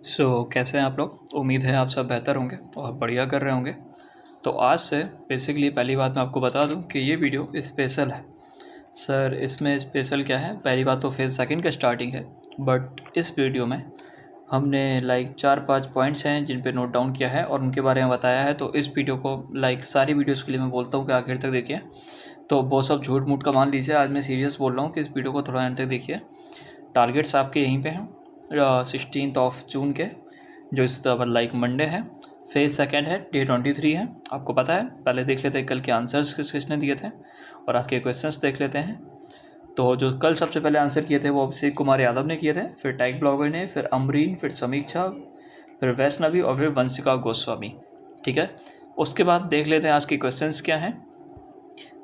कैसे हैं आप लोग। उम्मीद है आप सब बेहतर होंगे और बढ़िया कर रहे होंगे। तो आज से बेसिकली पहली बात मैं आपको बता दूं कि ये वीडियो स्पेशल है। सर इसमें स्पेशल क्या है, पहली बात तो फेज़ सेकंड का स्टार्टिंग है, बट इस वीडियो में हमने लाइक 4-5 पॉइंट्स हैं जिन पे नोट डाउन किया है और उनके बारे में बताया है। तो इस वीडियो को लाइक सारी वीडियोज़ के लिए मैं बोलता हूँ कि आखिर तक देखिए। तो वो सब झूठ मूठ का मान लीजिए, आज मैं सीरियस बोल रहा हूँ कि इस वीडियो को थोड़ा एंड तक देखिए। टारगेट्स आपके यहीं पे हैं 16 ऑफ जून के, जो इस लाइक मंडे है। फेज़ सेकंड है, डे 23 है, आपको पता है। पहले देख लेते हैं कल के आंसर्स किस किसने दिए थे और आज के क्वेश्चंस देख लेते हैं। तो जो कल सबसे पहले आंसर किए थे वो अभिषेक कुमार यादव ने किए थे, फिर टैग ब्लॉगर ने, फिर अमरीन, फिर समीक्षा, फिर वैष्णवी और फिर वंशिका गोस्वामी। ठीक है, उसके बाद देख लेते हैं आज के क्वेश्चंस क्या हैं।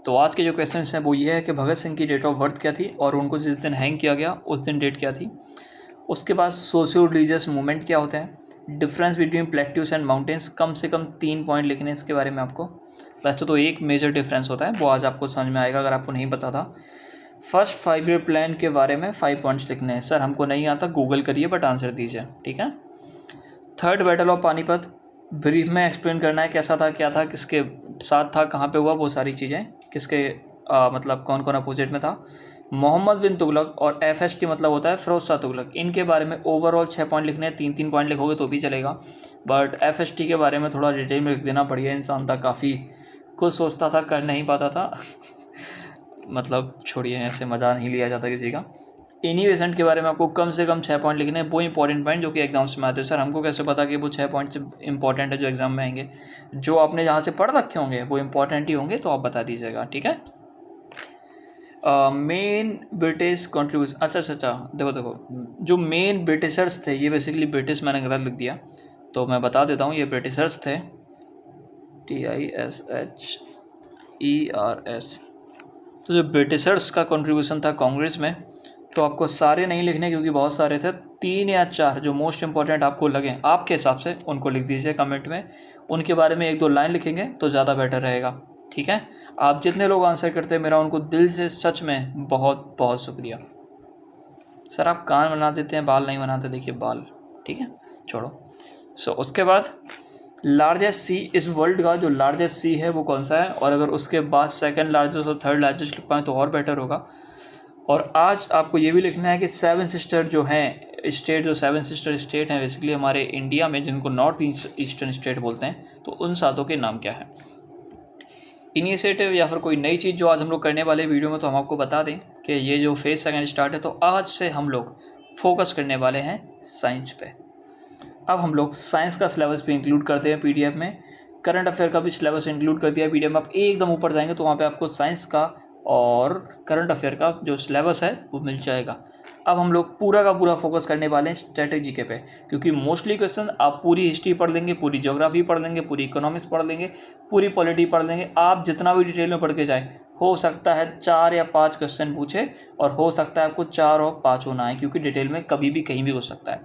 तो आज के जो क्वेश्चंस हैं वो ये है कि भगत सिंह की डेट ऑफ बर्थ क्या थी और उनको जिस दिन हैंग किया गया उस दिन डेट क्या थी। उसके बाद सोशियो रिलीजियस मूवमेंट क्या होते हैं, difference between plateaus and mountains, कम से कम 3 पॉइंट लिखने इसके बारे में आपको। वैसे तो एक मेजर डिफरेंस होता है, वो आज आपको समझ में आएगा अगर आपको नहीं पता था। फर्स्ट 5 ईयर प्लान के बारे में 5 पॉइंट्स लिखने हैं। सर हमको नहीं आता, गूगल करिए बट आंसर दीजिए, ठीक है। Third battle of Panipat brief में एक्सप्लेन करना है, कैसा था, क्या था, किसके साथ था, कहाँ पे हुआ, वो सारी चीज़ें, किसके मतलब कौन कौन अपोजिट में था। मोहम्मद बिन तुगलक और FST मतलब होता है फिरोज शाह तुगलक, इनके बारे में ओवरऑल 6 पॉइंट लिखने हैं। 3-3 पॉइंट लिखोगे तो भी चलेगा, बट FST के बारे में थोड़ा डिटेल में लिख देना। बढ़िया इंसान था, काफ़ी कुछ सोचता था, कर नहीं पाता था मतलब छोड़िए, ऐसे मज़ा नहीं लिया जाता किसी का। इन्हीवेशन के बारे में आपको कम से कम 6 पॉइंट लिखने हैं, वो इंपॉर्टेंट पॉइंट जो कि एग्जाम्स में आते हैं। सर हमको कैसे पता कि वो 6 पॉइंट से इंपॉर्टेंट है जो एग्जाम में आएंगे। जो आपने जहाँ से पढ़ रखे होंगे वो इंपॉर्टेंट ही होंगे, तो आप बता दीजिएगा, ठीक है। मेन ब्रिटिश कॉन्ट्रीब्यूशन, अच्छा, देखो जो मेन ब्रिटिशर्स थे, ये बेसिकली ब्रिटिश मैंने गलत लिख दिया, तो मैं बता देता हूँ। ये ब्रिटिशर्स थे, TISHERS। तो जो ब्रिटिशर्स का कंट्रीब्यूशन था कांग्रेस में, तो आपको सारे नहीं लिखने क्योंकि बहुत सारे थे। 3 या 4 जो मोस्ट इंपॉर्टेंट आपको लगे आपके हिसाब से उनको लिख दीजिए कमेंट में। उनके बारे में 1-2 लाइन लिखेंगे तो ज़्यादा बेटर रहेगा, ठीक है। आप जितने लोग आंसर करते हैं, मेरा उनको दिल से सच में बहुत बहुत शुक्रिया। सर आप कान बना देते हैं, बाल नहीं बनाते, देखिए बाल, ठीक है, छोड़ो। उसके बाद लार्जेस्ट सी, इस वर्ल्ड का जो लार्जेस्ट सी है वो कौन सा है, और अगर उसके बाद सेकंड लार्जेस्ट और थर्ड लार्जेस्ट लिख पाएँ तो और बेटर होगा। और आज आपको ये भी लिखना है कि 7 सिस्टर जो हैं स्टेट, जो 7 सिस्टर स्टेट हैं बेसिकली हमारे इंडिया में, जिनको नॉर्थ ईस्टर्न स्टेट बोलते हैं, तो उन सातों के नाम क्या है। इनिशिएटिव या फिर कोई नई चीज़ जो आज हम लोग करने वाले वीडियो में, तो हम आपको बता दें कि ये जो फेज़ सेकंड स्टार्ट है, तो आज से हम लोग फोकस करने वाले हैं साइंस पे। अब हम लोग साइंस का सिलेबस भी इंक्लूड करते हैं PDF में, करंट अफेयर का भी सिलेबस इंक्लूड कर दिया है PDF में। आप एकदम ऊपर जाएंगे तो वहाँ पे आपको साइंस का और करंट अफेयर का जो सिलेबस है वो मिल जाएगा। अब हम लोग पूरा का पूरा फोकस करने वाले हैं स्ट्रेटेजी के पे, क्योंकि मोस्टली क्वेश्चन आप पूरी हिस्ट्री पढ़ लेंगे, पूरी ज्योग्राफी पढ़ लेंगे, पूरी इकोनॉमिक्स पढ़ लेंगे, पूरी पॉलिटी पढ़ लेंगे। आप जितना भी डिटेल में पढ़ के जाए, हो सकता है 4 या 5 क्वेश्चन पूछे, और हो सकता है आपको 4 और 5 होना है, क्योंकि डिटेल में कभी भी कहीं भी हो सकता है।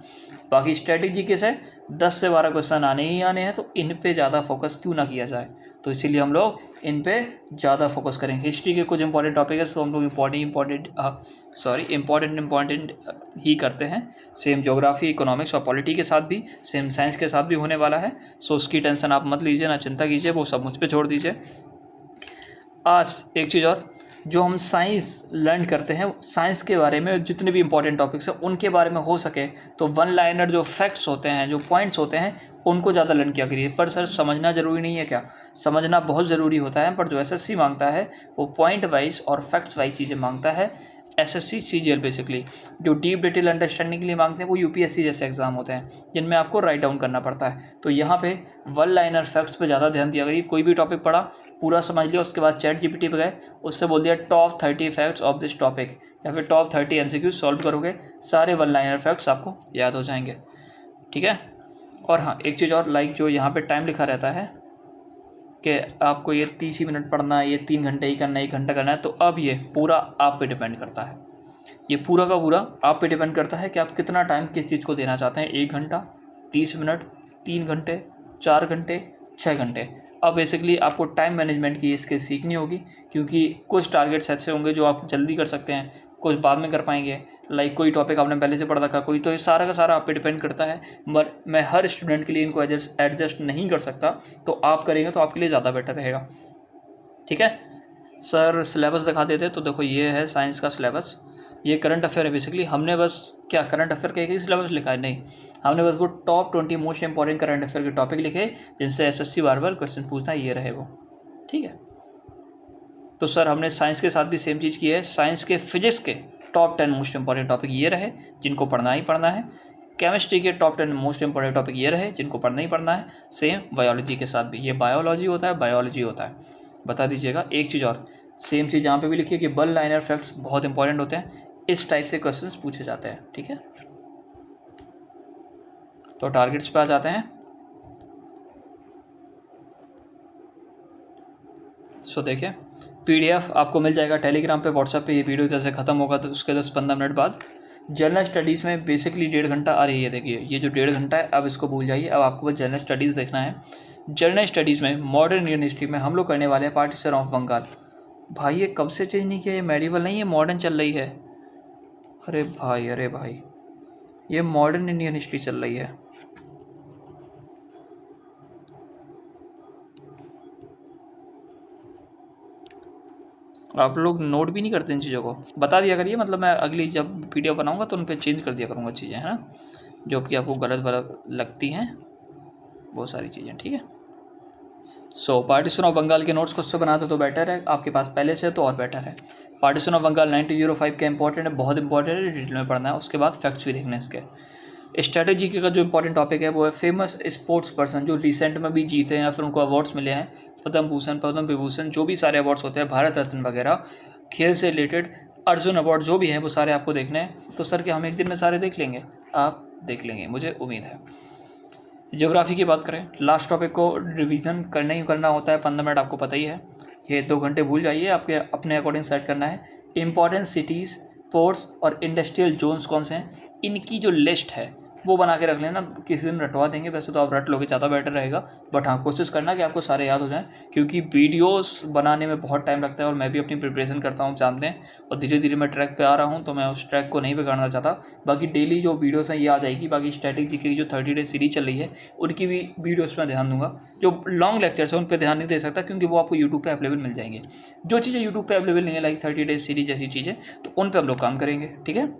बाकी स्ट्रेटेजी कैसे 10 से 12 क्वेश्चन आने ही आने हैं, तो इन पे ज़्यादा फोकस क्यों ना किया जाए, तो इसीलिए हम लोग इन पे ज़्यादा फोकस करेंगे। हिस्ट्री के कुछ इंपॉर्टेंट टॉपिक है, तो हम लोग इम्पॉर्टेंट ही करते हैं। सेम ज्योग्राफी, इकोनॉमिक्स और पॉलिटी के साथ भी, सेम साइंस के साथ भी होने वाला है। सो उसकी टेंशन आप मत लीजिए, ना चिंता कीजिए, वो सब मुझ पर छोड़ दीजिए। आज एक चीज़ और, जो हम साइंस लर्न करते हैं, साइंस के बारे में जितने भी इंपॉर्टेंट टॉपिक्स हैं उनके बारे में हो सके तो 1 लाइनर जो फैक्ट्स होते हैं, जो पॉइंट्स होते हैं, उनको ज़्यादा लर्न किया करिए। पर सर समझना ज़रूरी नहीं है क्या? समझना बहुत ज़रूरी होता है, पर जो SSC मांगता है वो पॉइंट वाइज और फैक्ट्स वाइज चीज़ें मांगता है। SSC CGL बेसिकली जो डीप डिटेल अंडरस्टैंडिंग के लिए मांगते हैं, वो UPSC जैसे एग्जाम होते हैं जिनमें आपको राइट डाउन करना पड़ता है। तो यहाँ पे 1 लाइनर फैक्ट्स पे ज़्यादा ध्यान दिया करिए। कोई भी टॉपिक पढ़ा, पूरा समझ लिया, उसके बाद ChatGPT पे गए, उससे बोल दिया top 30 facts of this topic, या फिर टॉप 30 MCQ सॉल्व करोगे, सारे 1 लाइनर फैक्ट्स आपको याद हो जाएंगे, ठीक है। और हाँ, एक चीज़ और, लाइक जो यहाँ पे टाइम लिखा रहता है कि आपको ये 30 ही मिनट पढ़ना है, ये 3 घंटे ही करना है, 1 घंटा करना है, तो अब ये पूरा आप पे डिपेंड करता है। ये पूरा का पूरा आप पे डिपेंड करता है कि आप कितना टाइम किस चीज़ को देना चाहते हैं। 1 घंटा, 30 मिनट, 3 घंटे, 4 घंटे, 6 घंटे। अब बेसिकली आपको टाइम मैनेजमेंट की स्किल सीखनी होगी, क्योंकि कुछ टारगेट्स ऐसे होंगे जो आप जल्दी कर सकते हैं, कुछ बाद में कर पाएंगे, लाइक कोई टॉपिक आपने पहले से पढ़ रखा कोई, तो ये सारा का सारा आप पे डिपेंड करता है। मगर मैं हर स्टूडेंट के लिए इनको एडजस्ट नहीं कर सकता, तो आप करेंगे तो आपके लिए ज़्यादा बेटर रहेगा। ठीक है सर, सिलेबस दिखा देते। तो देखो ये है साइंस का सिलेबस, ये करंट अफेयर है बेसिकली। हमने बस क्या करंट अफेयर का एक ही सिलेबस लिखा है? नहीं, हमने बस वो top 20 most important current affair के टॉपिक लिखे जिनसे एसएससी बार बार क्वेश्चन पूछना है, ये रहे वो। ठीक है, तो सर हमने साइंस के साथ भी सेम चीज़ की है। साइंस के फिजिक्स के टॉप 10 मोस्ट इंपॉर्टेंट टॉपिक ये रहे जिनको पढ़ना ही पढ़ना है। केमिस्ट्री के टॉप 10 मोस्ट इंपॉर्टेंट टॉपिक ये रहे जिनको पढ़ना ही पढ़ना है। सेम बायोलॉजी के साथ भी, ये बायोलॉजी होता है, बायोलॉजी होता है। बता दीजिएगा एक चीज़ और, सेम चीज़ यहाँ पे भी लिखिए कि बल लाइनर फैक्ट्स बहुत इंपॉर्टेंट होते हैं, इस टाइप से क्वेश्चंस पूछे जाते हैं। ठीक है, तो टारगेट्स पे आ जाते हैं। सो देखिए, पीडीएफ आपको मिल जाएगा टेलीग्राम पे, व्हाट्सएप पे। ये वीडियो जैसे ख़त्म होगा तो उसके 10-15 मिनट बाद जनरल स्टडीज़ में बेसिकली 1.5 घंटा आ रही है। देखिए ये जो 1.5 घंटा है, अब इसको भूल जाइए, अब आपको बस जनरल स्टडीज़ देखना है। जनरल स्टडीज़ में मॉडर्न इंडियन हिस्ट्री में हम लोग करने वाले हैं पार्टीशन ऑफ बंगाल। भाई ये कब से चेंज नहीं किया? ये मेडिवल नहीं है, मॉडर्न चल रही है। अरे भाई ये मॉडर्न इंडियन हिस्ट्री चल रही है। आप लोग नोट भी नहीं करते इन चीज़ों को, बता दिया करिए। मतलब मैं अगली जब वीडियो बनाऊंगा तो उन पर चेंज कर दिया करूँगा चीज़ें, है ना, जो कि आपको गलत लगती हैं वो सारी चीज़ें। ठीक है, सो पार्टीशन ऑफ बंगाल के नोट्स खुद से बनाते तो बेटर है, आपके पास पहले से तो और बेटर है। पार्टीशन ऑफ बंगाल 1905 का इंपॉर्टेंट है, बहुत इंपॉर्टेंट है, डिटेल में पढ़ना है। उसके बाद फैक्ट्स भी देखने इसके। स्ट्रेटेजी का जो इंपॉर्टेंट टॉपिक है वो है फेमस स्पोर्ट्स पर्सन जो रिसेंट में भी जीते हैं या फिर उनको अवार्ड्स मिले हैं, पद्म भूषण, पद्म विभूषण, जो भी सारे अवार्ड्स होते हैं, भारत रत्न वगैरह, खेल से रिलेटेड अर्जुन अवार्ड जो भी हैं वो सारे आपको देखने हैं। तो सर कि हम एक दिन में सारे देख लेंगे? आप देख लेंगे, मुझे उम्मीद है। ज्योग्राफी की बात करें, लास्ट टॉपिक को रिवीजन करना ही करना होता है, 15 मिनट आपको पता ही है। ये 2 घंटे भूल जाइए, आपके अपने अकॉर्डिंग सेट करना है। इंपॉर्टेंट सिटीज़, पोर्ट्स और इंडस्ट्रियल जोन्स कौन से हैं, इनकी जो लिस्ट है वो बना के रख लेना, किसी दिन रटवा देंगे। वैसे तो आप रट लोगे ज़्यादा बेटर रहेगा, बट हाँ कोशिश करना कि आपको सारे याद हो जाएं, क्योंकि वीडियोस बनाने में बहुत टाइम लगता है और मैं भी अपनी प्रिपरेशन करता हूँ, जानते हैं। और धीरे धीरे मैं ट्रैक पे आ रहा हूँ, तो मैं उस ट्रैक को नहीं बिगाड़ना चाहता। बाकी डेली जो वीडियोस हैं ये आ जाएगी। बाकी स्टैटिक जीके की जो 30 डेज सीरीज चल रही है उनकी भी वीडियोज़ में ध्यान दूंगा। जो लॉन्ग लेक्चर्स हैं उन पर ध्यान नहीं दे सकता, क्योंकि वो आपको यूट्यूब पर अवेलेबल मिल जाएंगे। जो चीज़ें यूट्यूब पर अवेलेबल नहीं है, लाइक 30 डेज सीरीज जैसी चीज़ें, तो उन पर हम लोग काम करेंगे। ठीक है,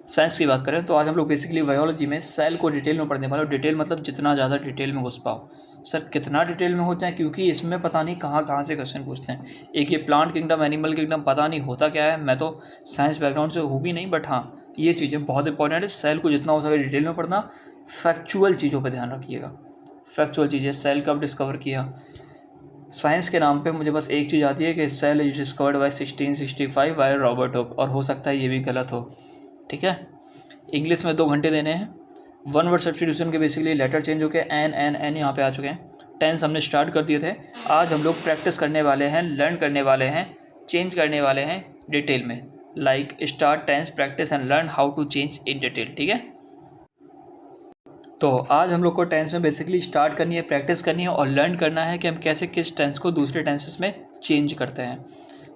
साइंस की बात करें तो आज हम लोग बेसिकली बायोलॉजी में सेल को डिटेल में पढ़ने वाले। और डिटेल मतलब जितना ज़्यादा डिटेल में घुस पाओ। सर कितना डिटेल में हो जाए, क्योंकि इसमें पता नहीं कहाँ से क्वेश्चन पूछते हैं। एक ये प्लांट किंगडम, एनिमल किंगडम, पता नहीं होता क्या है। मैं तो साइंस बैकग्राउंड से हूँ भी नहीं, बट हाँ ये चीज़ें बहुत इंपॉर्टेंट है। सेल को जितना हो सके डिटेल में पढ़ना, फैक्चुअल चीज़ों पर ध्यान रखिएगा। फैक्चुअल चीज़ें, सेल कब डिस्कवर किया। साइंस के नाम पे मुझे बस एक चीज़ आती है कि cell is discovered by 1665 by Robert Hooke, और हो सकता है ये भी गलत हो। ठीक है, इंग्लिश में 2 घंटे देने हैं। 1 वर्ड सब्स्टिट्यूशन के बेसिकली लेटर चेंज हो गए, एन यहाँ पे आ चुके हैं। टेंस हमने स्टार्ट कर दिए थे। आज हम लोग प्रैक्टिस करने वाले हैं, लर्न करने वाले हैं, चेंज करने वाले हैं डिटेल में। Like start tense, practice and learn how to change in detail. ठीक है, तो आज हम लोग को टेंस में बेसिकली स्टार्ट करनी है, प्रैक्टिस करनी है और लर्न करना है कि हम कैसे किस टेंस को दूसरे टेंसेस में चेंज करते हैं।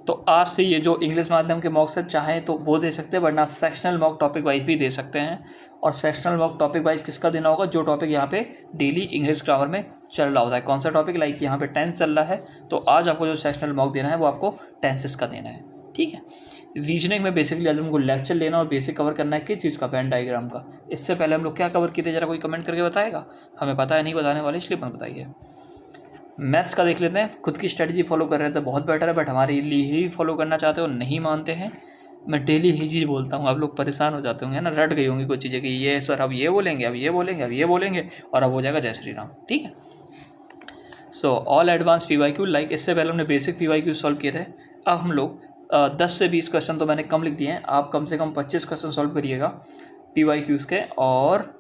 तो आज से ये जो इंग्लिश माध्यम के मॉक सेट चाहें तो वो दे सकते हैं, वरना आप सेक्शनल मॉक टॉपिक वाइज भी दे सकते हैं। और सेक्शनल मॉक टॉपिक वाइज किसका देना होगा, जो टॉपिक यहाँ पे डेली इंग्लिश ग्रामर में चल रहा होता है। कौन सा टॉपिक, लाइक यहाँ पे टेंस चल रहा है, तो आज आपको जो सेक्शनल मॉक देना है वो आपको टेंसेस का देना है। ठीक है, रीजनिंग में बेसिकली आज हमको लेक्चर लेना और बेसिक कवर करना है। किस चीज़ का, वेन डायग्राम का। इससे पहले हम लोग क्या कवर किए थे, जरा कोई कमेंट करके बताएगा। हमें पता है नहीं बताने वाले, इसलिए मत बताइए। मैथ्स का देख लेते हैं। खुद की स्ट्रेटजी फॉलो कर रहे थे बहुत बेटर है, बट हमारे लिए ही फॉलो करना चाहते हो, नहीं मानते हैं। मैं डेली ही चीज़ बोलता हूँ, आप लोग परेशान हो जाते होंगे ना, रट गई होंगी कुछ चीज़ें कि ये सर अब ये बोलेंगे, अब ये बोलेंगे, अब ये बोलेंगे, और अब हो जाएगा जय श्री राम। ठीक है, so all advance PYQ, like इससे पहले हमने बेसिक PYQ सॉल्व किए थे। अब हम लोग 10 से 20 क्वेश्चन तो मैंने कम लिख दिए हैं, आप कम से कम 25 क्वेश्चन सॉल्व करिएगा PYQs के। और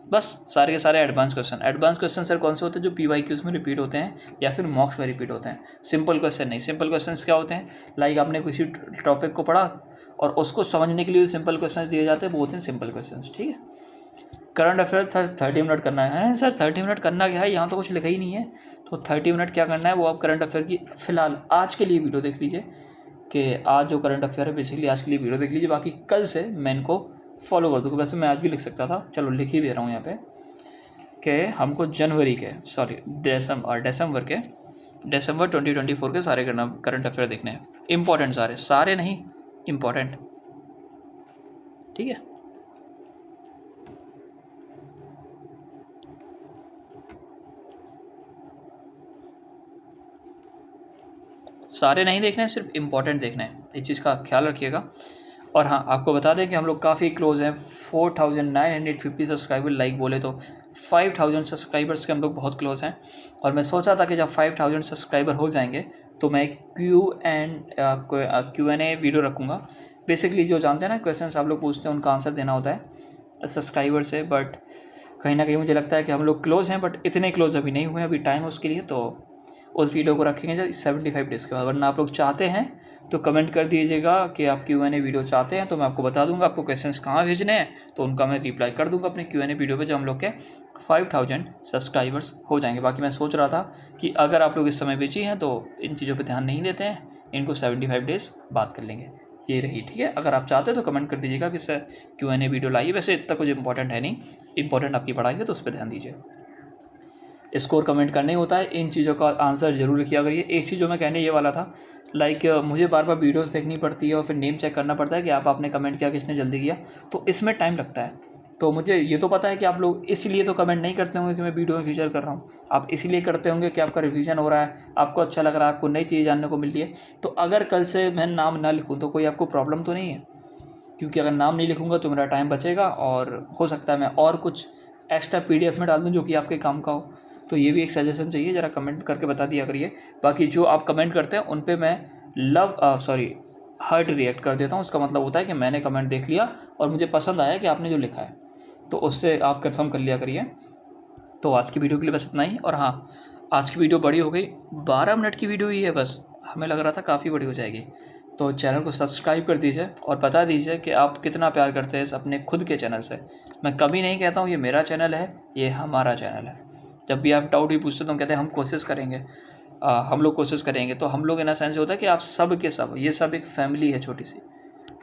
बस सारे के सारे advance question. Advance question sir कौन से होते हैं, जो PYQs में रिपीट होते हैं या फिर मॉक्स में रिपीट होते हैं। सिंपल क्वेश्चन नहीं। सिंपल क्वेश्चन क्या होते हैं, लाइक आपने किसी टॉपिक को पढ़ा और उसको समझने के लिए सिंपल क्वेश्चन दिए जाते हैं, वो होते हैं सिंपल क्वेश्चन। ठीक है, करंट अफेयर 30 मिनट करना है। सर 30 मिनट करना क्या है, यहाँ तो कुछ लिखा ही नहीं है। तो 30 मिनट क्या करना है, वो आप करंट अफेयर की फ़िलहाल आज के लिए वीडियो देख लीजिए कि आज जो करंट अफेयर है बेसिकली आज के लिए वीडियो देख लीजिए, बाकी कल से मैं इनको फॉलो कर दूँगा। वैसे मैं आज भी लिख सकता था, चलो लिख ही दे रहा हूँ यहाँ पे कि हमको जनवरी के दिसंबर 2024 के सारे करंट अफेयर देखने हैं। इम्पोर्टेंट सारे नहीं, इम्पोर्टेंट, ठीक है। सारे नहीं देखने हैं, सिर्फ इम्पोर्टेंट देखना है, इस चीज़ का ख्याल रखिएगा। और हाँ, आपको बता दें कि हम लोग काफ़ी क्लोज हैं 4950 सब्सक्राइबर, लाइक बोले तो 5000 सब्सक्राइबर्स के हम लोग बहुत क्लोज हैं। और मैं सोचा था कि जब 5000 सब्सक्राइबर हो जाएंगे तो मैं Q&A वीडियो रखूँगा। बेसिकली जो जानते हैं ना, क्वेश्चंस आप लोग पूछते हैं उनका आंसर देना होता है सब्सक्राइबर से। बट कहीं ना कहीं मुझे लगता है कि हम लोग क्लोज हैं, बट इतने क्लोज अभी नहीं हुए, अभी टाइम उसके लिए, तो उस वीडियो को रखेंगे जब 75 डेज़ के बाद। वरना आप लोग चाहते हैं तो कमेंट कर दीजिएगा कि आप Q&A वीडियो चाहते हैं, तो मैं आपको बता दूंगा आपको क्वेश्चंस कहाँ भेजने हैं, तो उनका मैं रिप्लाई कर दूंगा अपने Q&A वीडियो पे जब हम लोग के 5000 सब्सक्राइबर्स हो जाएंगे। बाकी मैं सोच रहा था कि अगर आप लोग इस समय बिजी हैं तो इन चीज़ों पर ध्यान नहीं देते हैं, इनको 75 डेज़ बात कर लेंगे, ये रही, ठीक है। अगर आप चाहते हैं तो कमेंट कर दीजिएगा कि सर Q&A वीडियो लाइए। वैसे इतना कुछ इंपॉर्टेंट है नहीं, इंपॉर्टेंट आपकी पढ़ाई है तो उस पर ध्यान दीजिए। स्कोर कमेंट करना ही होता है, इन चीज़ों का आंसर जरूर किया करिए। एक चीज़ जो मैं कहने ये वाला था, लाइक मुझे बार बार वीडियोस देखनी पड़ती है और फिर नेम चेक करना पड़ता है कि आपने कमेंट किया, किसने जल्दी किया, तो इसमें टाइम लगता है। तो मुझे ये तो पता है कि आप लोग इसलिए तो कमेंट नहीं करते होंगे कि मैं वीडियो में फीचर कर रहा हूँ, आप इसलिए करते होंगे कि आपका रिवीजन हो रहा है, आपको अच्छा लग रहा है, आपको नई चीज़ जानने को मिल रही है। तो अगर कल से मैं नाम ना लिखूँ तो कोई आपको प्रॉब्लम तो नहीं है? क्योंकि अगर नाम नहीं लिखूँगा तो मेरा टाइम बचेगा और हो सकता है मैं और कुछ एक्स्ट्रा PDF में डाल दूँ जो कि आपके काम का हो। तो ये भी एक सजेशन चाहिए, ज़रा कमेंट करके बता दिया करिए। बाकी जो आप कमेंट करते हैं उन पे मैं हार्ट रिएक्ट कर देता हूँ। उसका मतलब होता है कि मैंने कमेंट देख लिया और मुझे पसंद आया कि आपने जो लिखा है, तो उससे आप कंफर्म कर लिया करिए। तो आज की वीडियो के लिए बस इतना ही। और हाँ, आज की वीडियो बड़ी हो गई, 12 मिनट की वीडियो ही है बस, हमें लग रहा था काफ़ी बड़ी हो जाएगी। तो चैनल को सब्सक्राइब कर दीजिए और बता दीजिए कि आप कितना प्यार करते हैं इस अपने खुद के चैनल से। मैं कभी नहीं कहता हूँ ये मेरा चैनल है, ये हमारा चैनल है। जब भी आप डाउट भी पूछते तो हम कहते हैं हम कोशिश करेंगे, हम लोग कोशिश करेंगे। तो हम लोग इन अ सेंस होता है कि आप सब के सब, ये सब एक फैमिली है छोटी सी,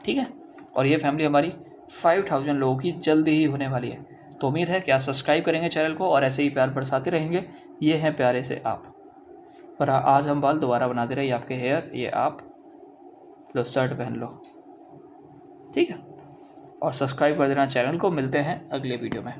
ठीक है। और ये फैमिली हमारी 5000 लोगों की जल्दी ही होने वाली है। तो उम्मीद है कि आप सब्सक्राइब करेंगे चैनल को और ऐसे ही प्यार बरसाते रहेंगे। ये हैं प्यारे से आप। पर आज हम बाल दोबारा बना दे रहे हैं, ये आपके हेयर, ये आप लो शर्ट पहन लो, ठीक है। और सब्सक्राइब कर देना चैनल को। मिलते हैं अगले वीडियो में।